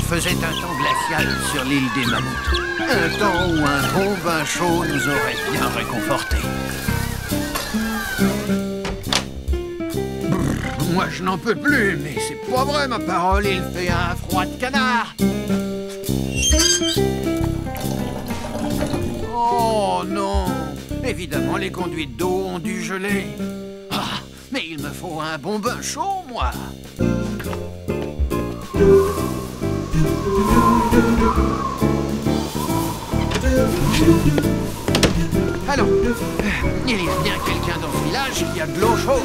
faisait un temps glacial sur l'île des Mammouths. Un temps où un bon bain chaud nous aurait bien réconfortés. Moi, je n'en peux plus, mais c'est pas vrai, ma parole, il fait un froid de canard. Oh non! Évidemment, les conduites d'eau ont dû geler. Ah, mais il me faut un bon bain chaud, moi. Allons, il y a bien quelqu'un dans ce village qui a de l'eau chaude.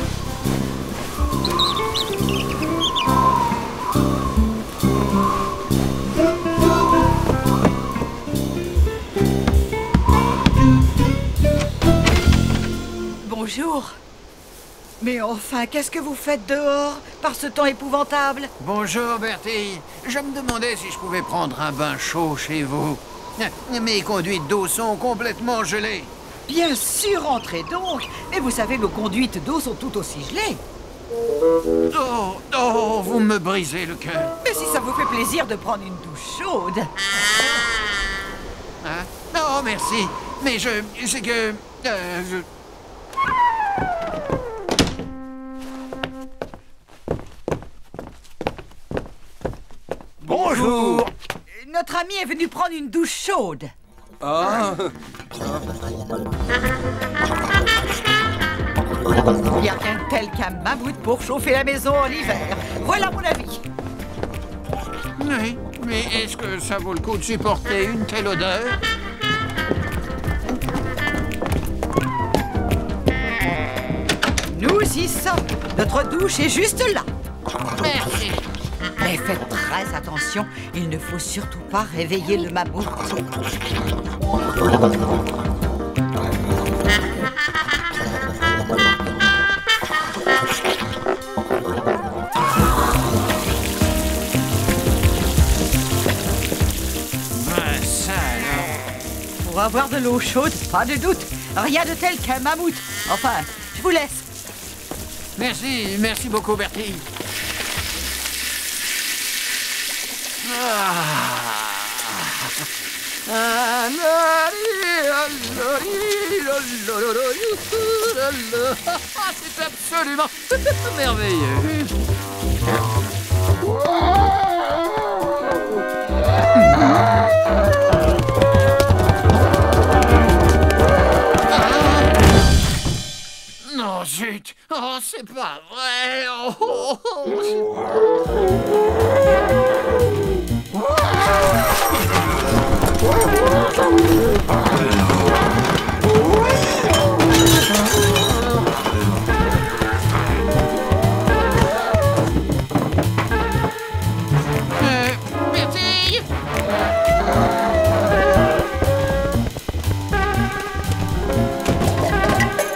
Bonjour. Mais enfin, qu'est-ce que vous faites dehors, par ce temps épouvantable? Bonjour, Bertie. Je me demandais si je pouvais prendre un bain chaud chez vous. Mes conduites d'eau sont complètement gelées. Bien sûr, entrez donc. Mais vous savez, nos conduites d'eau sont tout aussi gelées. Oh, vous me brisez le cœur. Mais si ça vous fait plaisir de prendre une douche chaude. Hein? Non, merci. Mais c'est que... Bonjour. Notre ami est venu prendre une douche chaude. Ah. Il n'y a rien de tel qu'un mammouth pour chauffer la maison en hiver. Voilà mon avis. Oui, mais est-ce que ça vaut le coup de supporter une telle odeur? Nous y sommes. Notre douche est juste là. Merci. Mais faites très attention, il ne faut surtout pas réveiller le mammouth. Ça alors. Pour avoir de l'eau chaude, pas de doute. Rien de tel qu'un mammouth. Enfin, je vous laisse. Merci beaucoup, Bertie. C'est absolument merveilleux. Non, zut. Oh, c'est pas vrai. Bertie.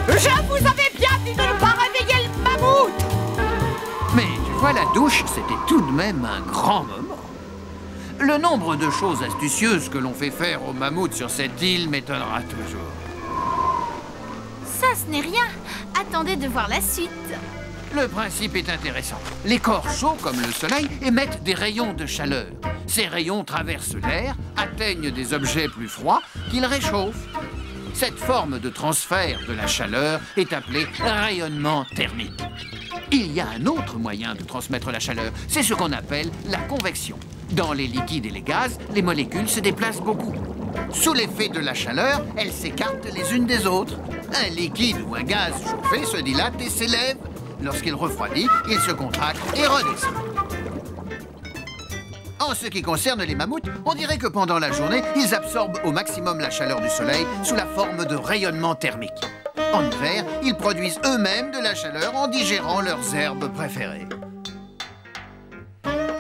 Je vous avais bien dit de ne pas réveiller le mammouth. Mais tu vois, la douche, c'était tout de même un grand moment. Le nombre de choses astucieuses que l'on fait faire aux mammouths sur cette île m'étonnera toujours. Ça, ce n'est rien. Attendez de voir la suite. Le principe est intéressant. Les corps chauds, comme le soleil, émettent des rayons de chaleur. Ces rayons traversent l'air, atteignent des objets plus froids qu'ils réchauffent. Cette forme de transfert de la chaleur est appelée rayonnement thermique. Il y a un autre moyen de transmettre la chaleur, c'est ce qu'on appelle la convection. Dans les liquides et les gaz, les molécules se déplacent beaucoup. Sous l'effet de la chaleur, elles s'écartent les unes des autres. Un liquide ou un gaz chauffé se dilate et s'élève. Lorsqu'il refroidit, il se contracte et redescend. En ce qui concerne les mammouths, on dirait que pendant la journée, ils absorbent au maximum la chaleur du soleil sous la forme de rayonnement thermique. En hiver, ils produisent eux-mêmes de la chaleur en digérant leurs herbes préférées.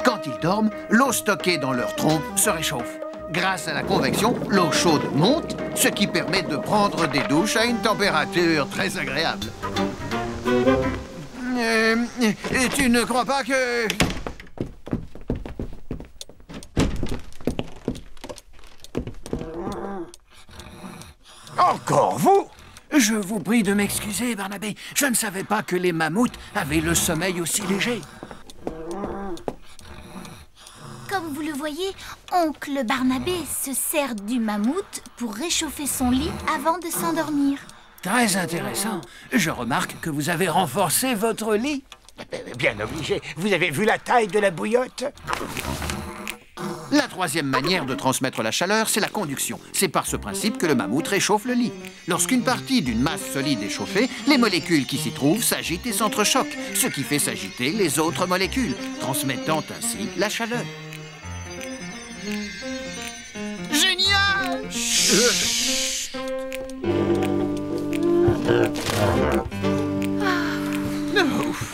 Quand ils dorment, l'eau stockée dans leur trompe se réchauffe. Grâce à la convection, l'eau chaude monte, ce qui permet de prendre des douches à une température très agréable. Tu ne crois pas que... Encore vous? Je vous prie de m'excuser, Barnabé. Je ne savais pas que les mammouths avaient le sommeil aussi léger. Comme vous le voyez, oncle Barnabé se sert du mammouth pour réchauffer son lit avant de s'endormir. Très intéressant. Je remarque que vous avez renforcé votre lit. Bien obligé. Vous avez vu la taille de la bouillotte? La troisième manière de transmettre la chaleur, c'est la conduction. C'est par ce principe que le mammouth réchauffe le lit. Lorsqu'une partie d'une masse solide est chauffée, les molécules qui s'y trouvent s'agitent et s'entrechoquent, ce qui fait s'agiter les autres molécules, transmettant ainsi la chaleur. Génial!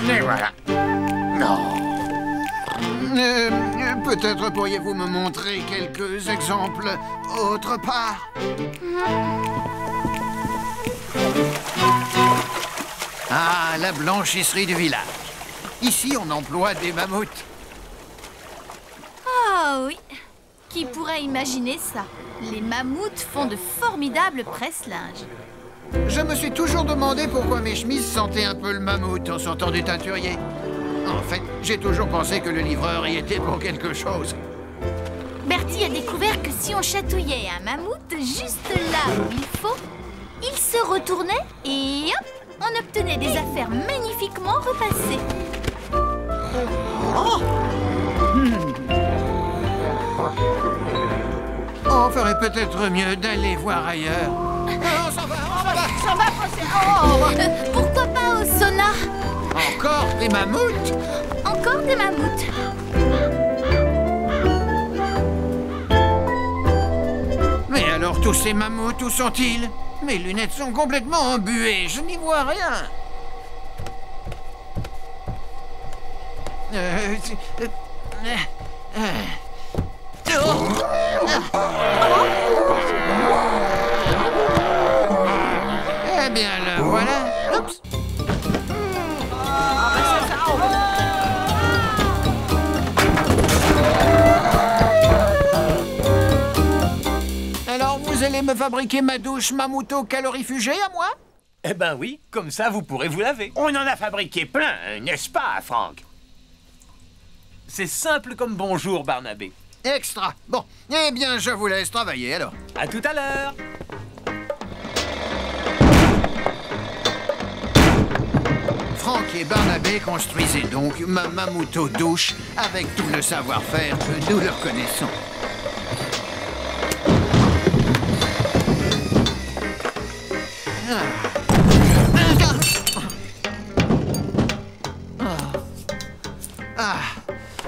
Et voilà. Non. Peut-être pourriez-vous me montrer quelques exemples autre part? Ah, la blanchisserie du village. Ici, on emploie des mammouths. Oh oui, qui pourrait imaginer ça? Les mammouths font de formidables presse-linges. Je me suis toujours demandé pourquoi mes chemises sentaient un peu le mammouth en sortant du teinturier. En fait, j'ai toujours pensé que le livreur y était pour quelque chose. Bertie a découvert que si on chatouillait un mammouth juste là où il faut, il se retournait et hop, on obtenait des affaires magnifiquement repassées. On ferait peut-être mieux d'aller voir ailleurs. On s'en va. Pourquoi pas au sauna? Encore des mammouths? Encore des mammouths. Mais alors tous ces mammouths, où sont-ils? Mes lunettes sont complètement embuées, je n'y vois rien. Eh bien, le voilà. Oups. Alors, vous allez me fabriquer ma douche mammouto calorifugée à moi? Eh ben oui, comme ça vous pourrez vous laver. On en a fabriqué plein, n'est-ce pas, Franck? C'est simple comme bonjour, Barnabé. Extra. Bon, eh bien, je vous laisse travailler alors. À tout à l'heure. Franck et Barnabé construisaient donc ma mammouto douche avec tout le savoir-faire que nous leur connaissons.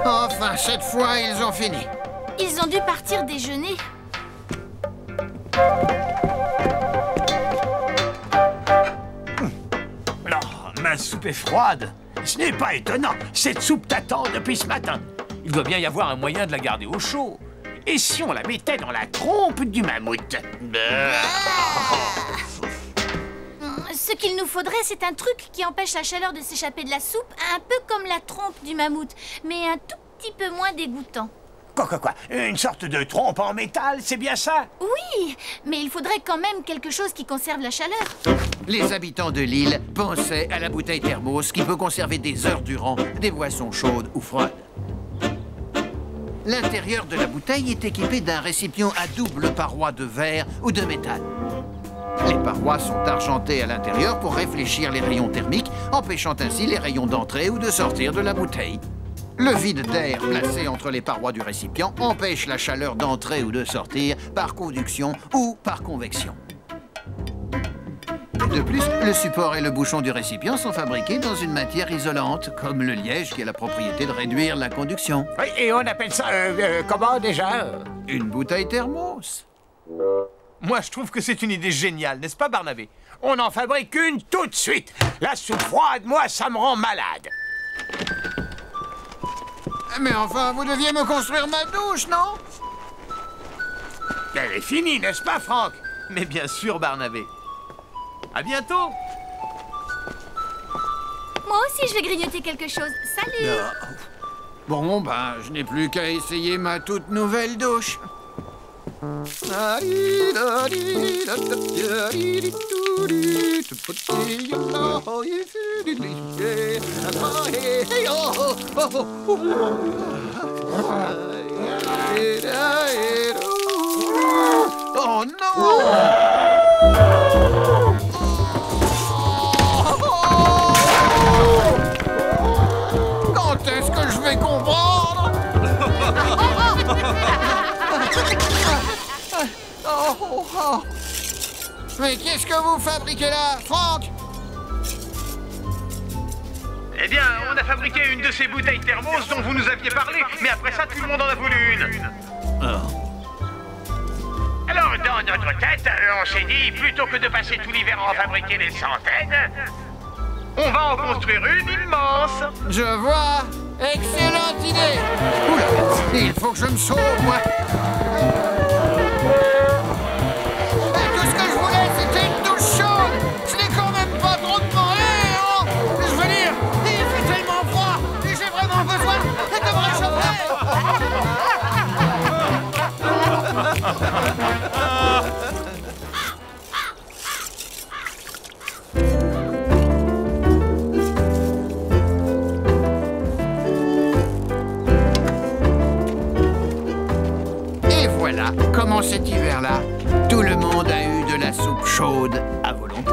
Enfin, cette fois, ils ont fini. Ils ont dû partir déjeuner. Non, ma soupe est froide. Ce n'est pas étonnant. Cette soupe t'attend depuis ce matin. Il doit bien y avoir un moyen de la garder au chaud. Et si on la mettait dans la trompe du mammouth? Ce qu'il nous faudrait, c'est un truc qui empêche la chaleur de s'échapper de la soupe, un peu comme la trompe du mammouth, mais un tout petit peu moins dégoûtant. Quoi? Une sorte de trompe en métal, c'est bien ça? Oui, mais il faudrait quand même quelque chose qui conserve la chaleur. Les habitants de l'île pensaient à la bouteille thermos qui peut conserver des heures durant des boissons chaudes ou froides. L'intérieur de la bouteille est équipé d'un récipient à double paroi de verre ou de métal. Les parois sont argentées à l'intérieur pour réfléchir les rayons thermiques, empêchant ainsi les rayons d'entrée ou de sortir de la bouteille. Le vide d'air placé entre les parois du récipient empêche la chaleur d'entrer ou de sortir par conduction ou par convection. De plus, le support et le bouchon du récipient sont fabriqués dans une matière isolante, comme le liège qui a la propriété de réduire la conduction. Oui, et on appelle ça, comment déjà? Une bouteille thermos. Moi, je trouve que c'est une idée géniale, n'est-ce pas, Barnabé? On en fabrique une tout de suite. La soupe froide, moi, ça me rend malade. Mais enfin, vous deviez me construire ma douche, non? Elle est finie, n'est-ce pas, Franck? Mais bien sûr, Barnabé. À bientôt. Moi aussi, je vais grignoter quelque chose. Salut! Bon, ben, je n'ai plus qu'à essayer ma toute nouvelle douche. Oh non! Quand est-ce que je vais comprendre? Mais qu'est-ce que vous fabriquez là, Franck? Eh bien, on a fabriqué une de ces bouteilles thermos dont vous nous aviez parlé, mais après ça, tout le monde en a voulu une. Alors, dans notre tête, on s'est dit, plutôt que de passer tout l'hiver à en fabriquer des centaines, on va en construire une immense. Je vois. Excellente idée. Oula, il faut que je me sauve, moi. Tout ce que je voulais, c'était une douche chaude. Ce n'est quand même pas trop demandé, hein. Je veux dire, il fait tellement froid et j'ai vraiment besoin de me réchauffer. Et voilà comment cet hiver-là, tout le monde a eu de la soupe chaude à volonté.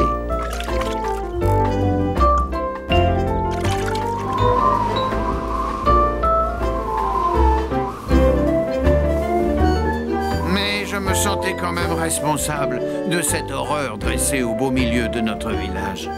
Mais je me sentais quand même responsable de cette horreur dressée au beau milieu de notre village.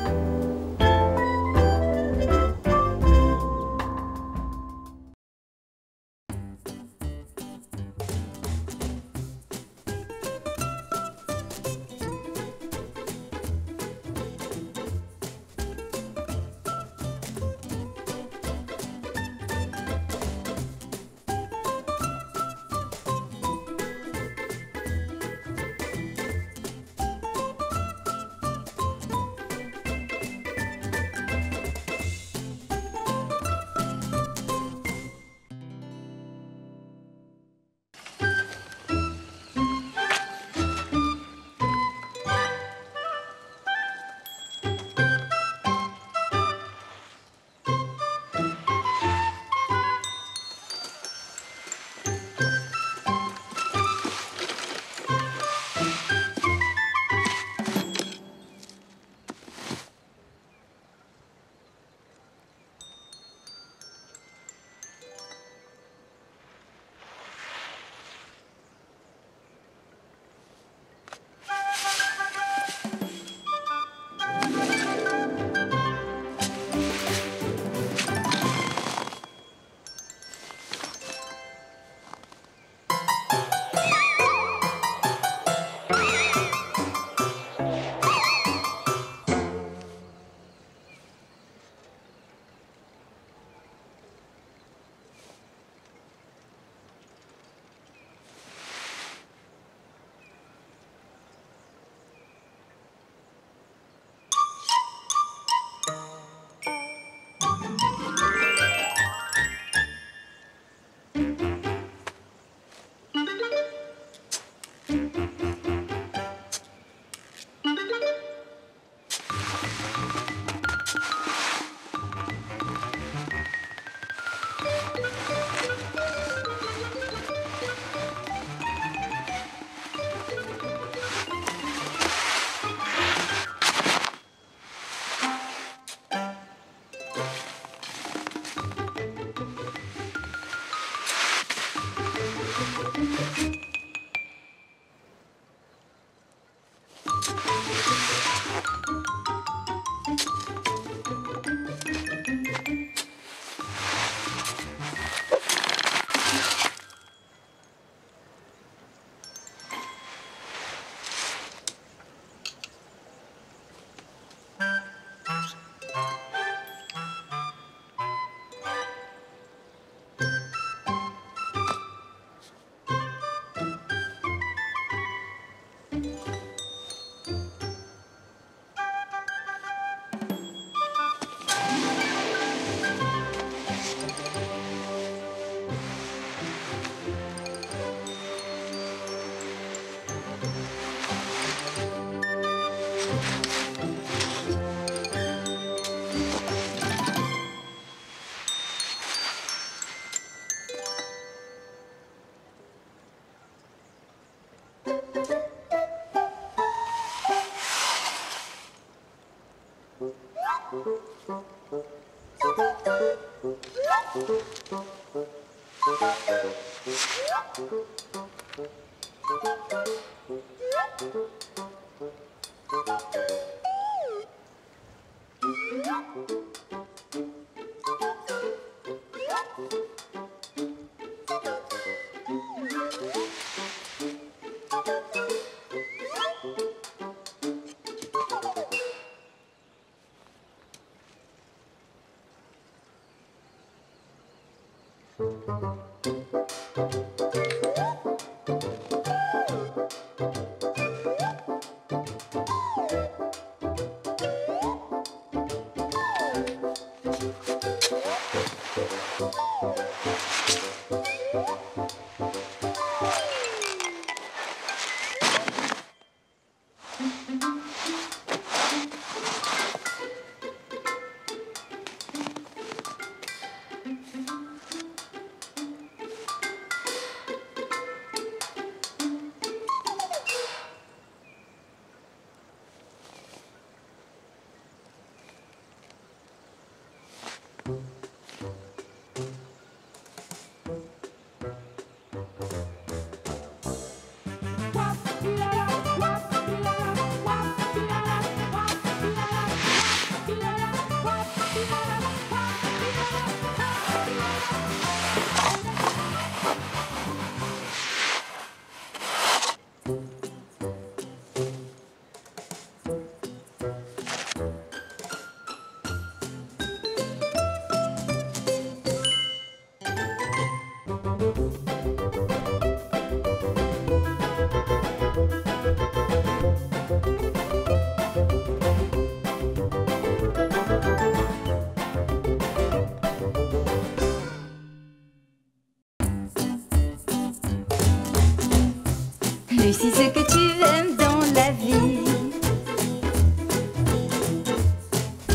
Lucie, ce que tu aimes dans la vie,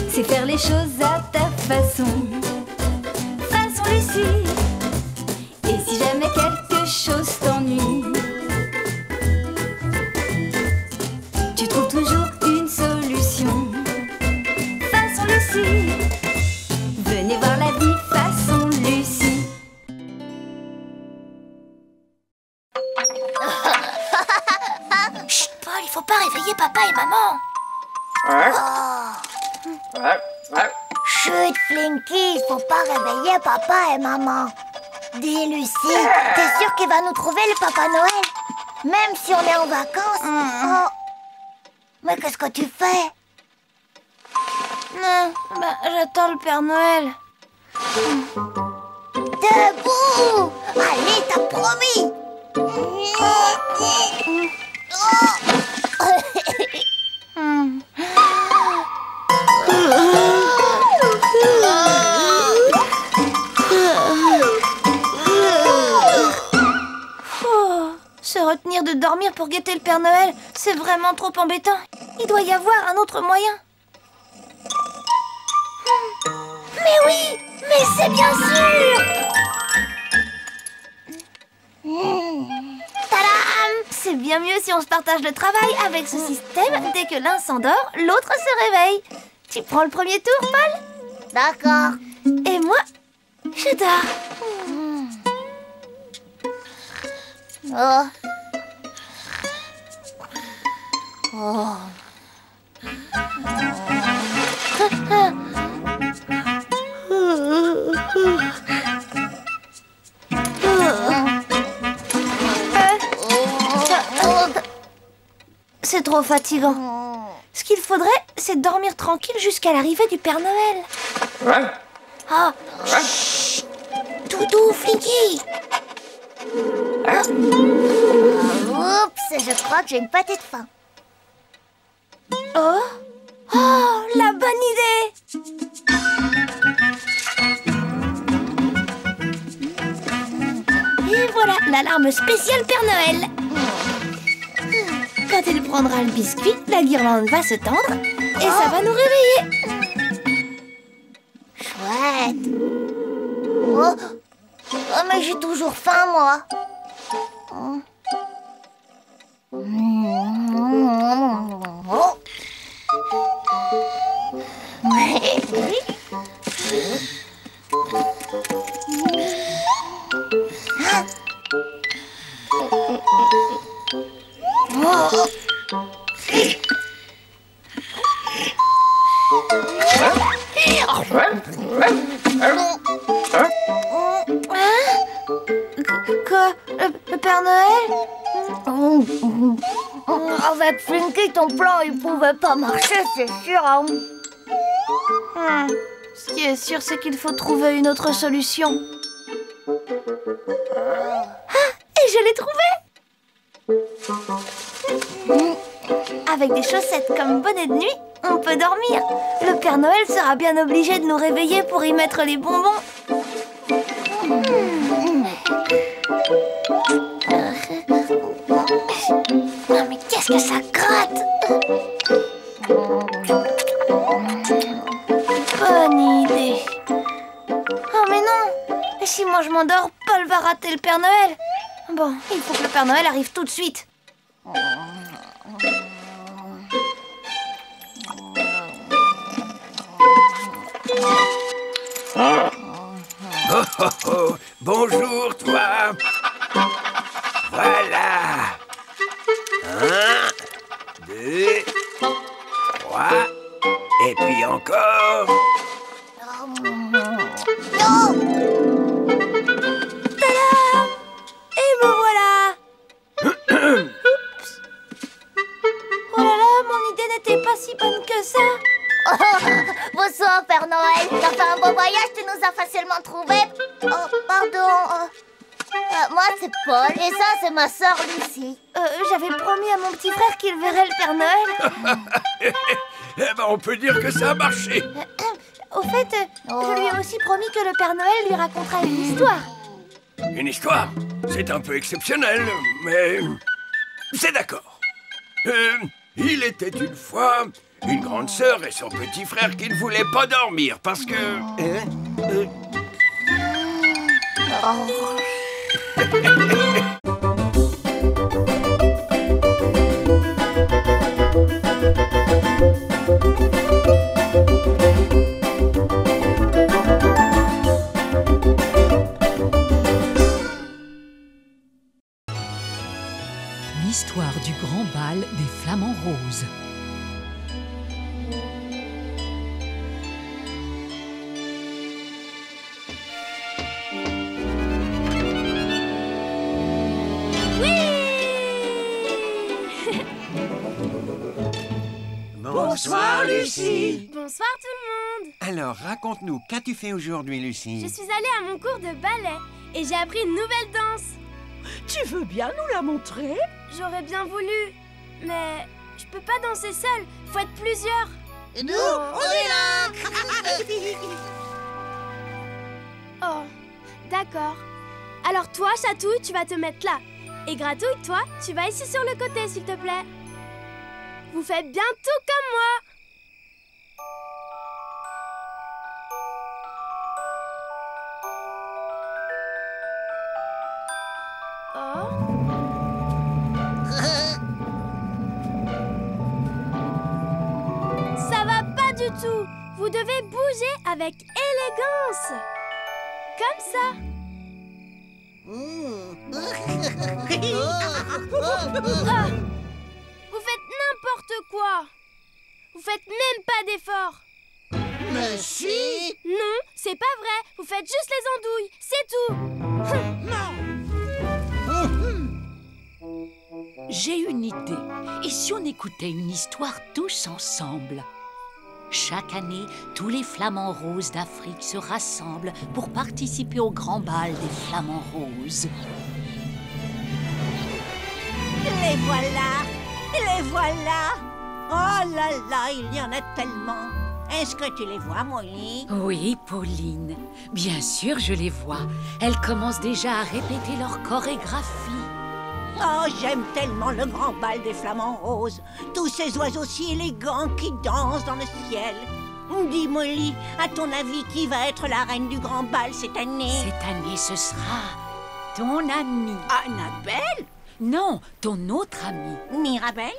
c'est faire les choses à ta façon. Façon Lucie. Et si jamais quelque chose t'ennuie, tu trouves toujours une solution. Façon Lucie. Venez voir la vie façon Lucie. Chut, Paul, il faut pas réveiller papa et maman. Chut, Flinky, il faut pas réveiller papa et maman. Dis, Lucie, t'es sûre qu'il va nous trouver le Papa Noël? Même si on est en vacances? Oh. Mais qu'est-ce que tu fais? Non, j'attends le Père Noël. Debout! Allez, t'as promis! Se retenir de dormir pour guetter le Père Noël, c'est vraiment trop embêtant. Il doit y avoir un autre moyen. Mais oui! Mais c'est bien sûr! Tadam! C'est bien mieux si on se partage le travail. Avec ce système, dès que l'un s'endort, l'autre se réveille. Tu prends le premier tour, Paul? D'accord. Et moi, je dors. Oh. Oh. C'est trop fatigant. Ce qu'il faudrait, c'est dormir tranquille jusqu'à l'arrivée du Père Noël. Ah. Chut. Doudou, Flinky. Oups, je crois que j'ai une petite faim. Oh, la bonne idée! Et voilà, l'alarme spéciale Père Noël. Quand il prendra le biscuit, la guirlande va se tendre et ça va nous réveiller. Chouette. Oh, mais j'ai toujours faim, moi. Oh. Père Noël? Avec Flinky, ton plan, il pouvait pas marcher, c'est sûr. Hein. Ce qui est sûr, c'est qu'il faut trouver une autre solution. Et je l'ai trouvé! Avec des chaussettes comme bonnet de nuit, on peut dormir. Le Père Noël sera bien obligé de nous réveiller pour y mettre les bonbons. Non mais qu'est-ce que ça gratte? Bonne idée. Oh mais non! Et si moi je m'endors, Paul va rater le Père Noël. Bon, il faut que le Père Noël arrive tout de suite. Oh, oh, oh. Bonjour, toi. Voilà. 1, 2, 3. Et puis encore. Non! Tada! Et me voilà! Oups. Oh là là, mon idée n'était pas si bonne que ça. Bonsoir, Père Noël. T'as fait un beau voyage, tu nous as facilement trouvés. Oh, pardon. Moi, c'est Paul. Et ça, c'est ma sœur Lucie. J'avais promis à mon petit frère qu'il verrait le Père Noël. Eh ben, on peut dire que ça a marché. Au fait, je lui ai aussi promis que le Père Noël lui racontera une histoire. Une histoire? C'est un peu exceptionnel, mais c'est d'accord. Il était une fois une grande sœur et son petit frère qui ne voulaient pas dormir parce que... L'histoire du grand bal des Flamants Roses. Bonsoir, Lucie. Bonsoir tout le monde. Alors, raconte-nous, qu'as-tu fait aujourd'hui, Lucie? Je suis allée à mon cours de ballet et j'ai appris une nouvelle danse. Tu veux bien nous la montrer? J'aurais bien voulu, mais je peux pas danser seule, faut être plusieurs. Et nous, on est là. Oh, d'accord. Alors toi, Chatouille, tu vas te mettre là. Et Gratouille, toi, tu vas ici sur le côté, s'il te plaît. Vous faites bien tout comme moi. Oh. Ça va pas du tout. Vous devez bouger avec élégance. Comme ça. Ah, vous faites n'importe quoi. Vous faites même pas d'effort. Mais si. Non, c'est pas vrai. Vous faites juste les andouilles, c'est tout. J'ai une idée. Et si on écoutait une histoire tous ensemble? Chaque année, tous les Flamants Roses d'Afrique se rassemblent pour participer au grand bal des Flamants Roses. Les voilà! Les voilà! Oh là là, il y en a tellement! Est-ce que tu les vois, Molly? Oui, Pauline. Bien sûr, je les vois. Elles commencent déjà à répéter leur chorégraphie. Oh, j'aime tellement le grand bal des Flamants Roses. Tous ces oiseaux si élégants qui dansent dans le ciel. Dis, Molly, à ton avis, qui va être la reine du grand bal cette année? Cette année, ce sera ton amie. Annabelle? Non, ton autre amie. Mirabelle?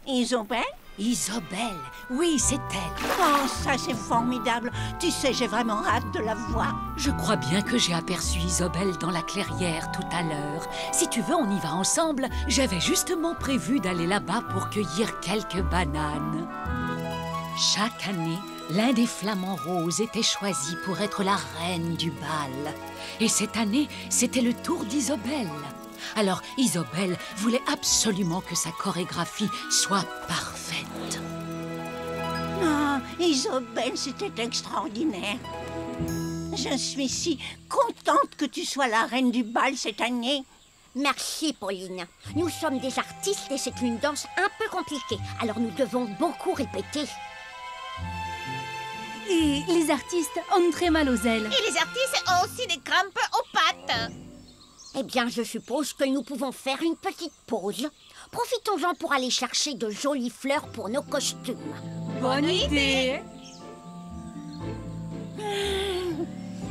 Isobel? Isobel, oui, c'est elle. Oh, ça c'est formidable. Tu sais, j'ai vraiment hâte de la voir. Je crois bien que j'ai aperçu Isobel dans la clairière tout à l'heure. Si tu veux, on y va ensemble. J'avais justement prévu d'aller là-bas pour cueillir quelques bananes. Chaque année, l'un des Flamants Roses était choisi pour être la reine du bal. Et cette année, c'était le tour d'Isobel. Alors Isobel voulait absolument que sa chorégraphie soit parfaite. Ah, Isobel, c'était extraordinaire. Je suis si contente que tu sois la reine du bal cette année. Merci, Pauline. Nous sommes des artistes et c'est une danse un peu compliquée. Alors nous devons beaucoup répéter. Et les artistes ont très mal aux ailes. Et les artistes ont aussi des crampes aux pattes. Eh bien, je suppose que nous pouvons faire une petite pause. Profitons-en pour aller chercher de jolies fleurs pour nos costumes. Bonne idée.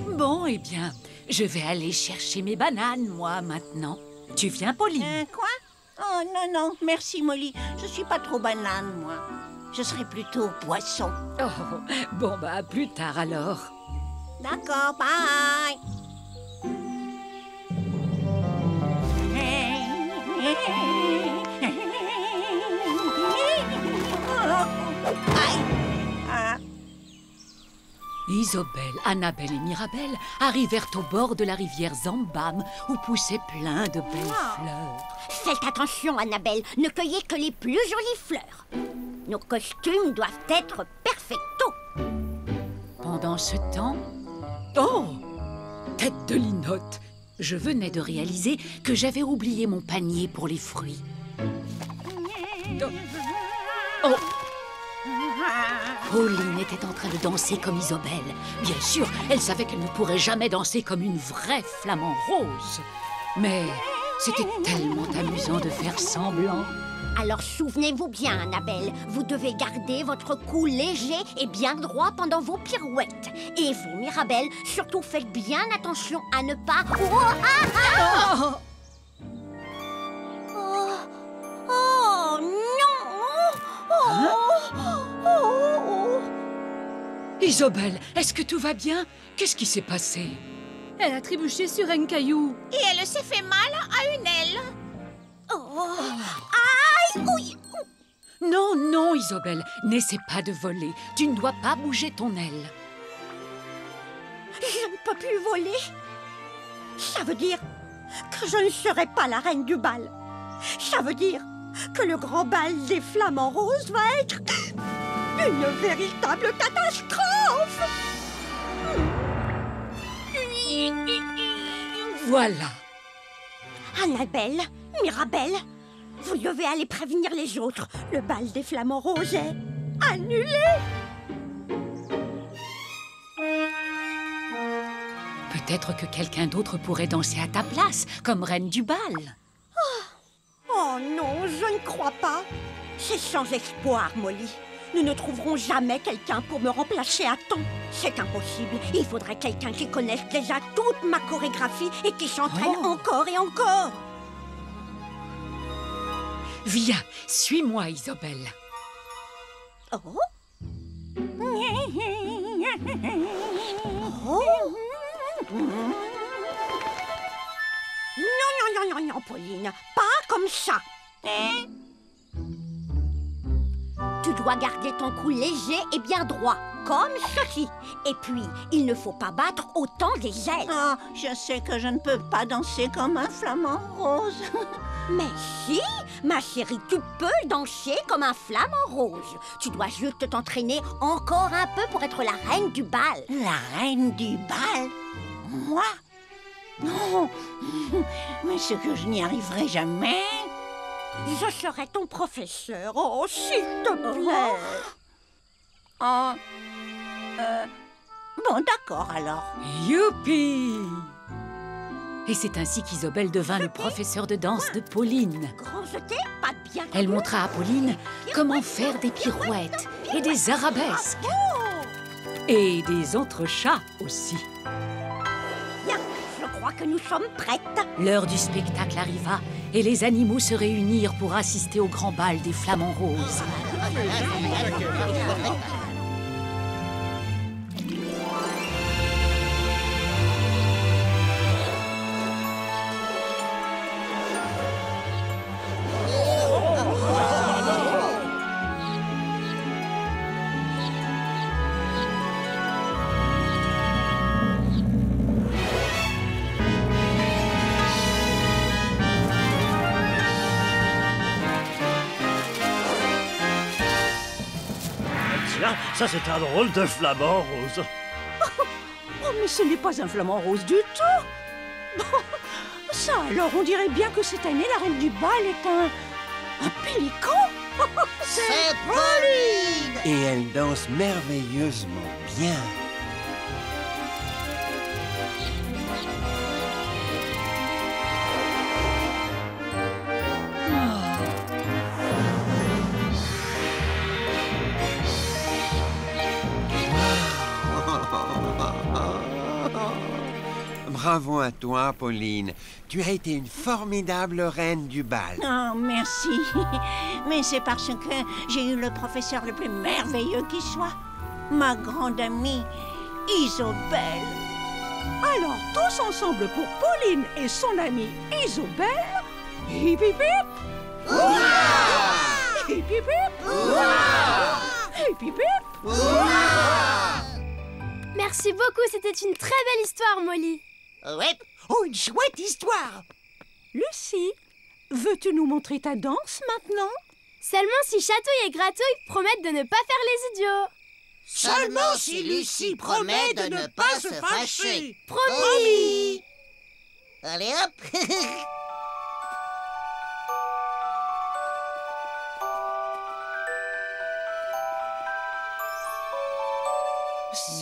Bon, eh bien, je vais aller chercher mes bananes, moi, maintenant. Tu viens, Pauline? Quoi? Oh, non, non, merci, Molly. Je suis pas trop banane, moi. Je serai plutôt poisson. Oh, bon, bah, à plus tard, alors. D'accord, bye. Isobel, Annabelle et Mirabelle arrivèrent au bord de la rivière Zambam où poussaient plein de belles fleurs. Faites attention, Annabelle, ne cueillez que les plus jolies fleurs. Nos costumes doivent être perfectos. Pendant ce temps... Oh! Tête de linotte! Je venais de réaliser que j'avais oublié mon panier pour les fruits. Oh! Pauline était en train de danser comme Isobel. Bien sûr, elle savait qu'elle ne pourrait jamais danser comme une vraie flamant rose. Mais c'était tellement amusant de faire semblant. Alors souvenez-vous bien, Annabelle, vous devez garder votre cou léger et bien droit pendant vos pirouettes. Et vous, Mirabelle, surtout faites bien attention à ne pas... Oh, ah, ah, oh, oh non! Isobel, est-ce que tout va bien? Qu'est-ce qui s'est passé? Elle a trébuché sur un caillou. Et elle s'est fait mal à une aile. Oh. Aïe! Oui. Non, non, Isobel, n'essaie pas de voler. Tu ne dois pas bouger ton aile. Je ne peux plus voler. Ça veut dire que je ne serai pas la reine du bal. Ça veut dire que le grand bal des flamants roses va être une véritable catastrophe. Voilà. Annabelle, Mirabelle, vous devez aller prévenir les autres. Le bal des flamants roses est annulé. Peut-être que quelqu'un d'autre pourrait danser à ta place, comme reine du bal. Oh non, je ne crois pas. C'est sans espoir, Molly. Nous ne trouverons jamais quelqu'un pour me remplacer à temps. C'est impossible. Il faudrait quelqu'un qui connaisse déjà toute ma chorégraphie et qui s'entraîne encore et encore. Viens, suis-moi, Isobel. Oh. Oh. Non, Pauline, pas comme ça. Tu dois garder ton cou léger et bien droit, comme ceci. Et puis, il ne faut pas battre autant des ailes. Ah, je sais que je ne peux pas danser comme un flamant rose. Mais si, ma chérie, tu peux danser comme un flamant rose. Tu dois juste t'entraîner encore un peu pour être la reine du bal. La reine du bal? Moi? Non, mais c'est que je n'y arriverai jamais. Je serai ton professeur, oh, s'il te plaît. Bon, d'accord, alors. Youpi! Et c'est ainsi qu'Isobel devint le professeur de danse de Pauline. Grand jeté, pas bien. Elle montra à Pauline comment faire des pirouettes et des arabesques. Et des entrechats aussi. Bien, je crois que nous sommes prêtes. L'heure du spectacle arriva et les animaux se réunirent pour assister au grand bal des flamants roses. Ça, c'est un drôle de flamant rose. Oh, mais ce n'est pas un flamant rose du tout. Ça, alors, on dirait bien que cette année, la reine du bal est un pélican. C'est Pauline! Et elle danse merveilleusement bien. Bravo à toi, Pauline. Tu as été une formidable reine du bal. Oh, merci. Mais c'est parce que j'ai eu le professeur le plus merveilleux qui soit. Ma grande amie, Isobel. Alors, tous ensemble pour Pauline et son amie Isobel. Hip hip hip. Hurrah! Hip hip hip. Hurrah! Hip hip hip. Hurrah! Merci beaucoup, c'était une très belle histoire, Molly. Ouais. Oh, une chouette histoire. Lucie, veux-tu nous montrer ta danse maintenant? Seulement si Chatouille et Gratouille promettent de ne pas faire les idiots. Seulement si Lucie promet de ne pas se fâcher. Promis. Allez hop.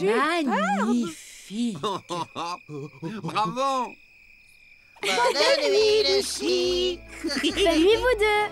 Magnifique. Bravo. Bonne nuit, Lucie. Bonne nuit, vous deux.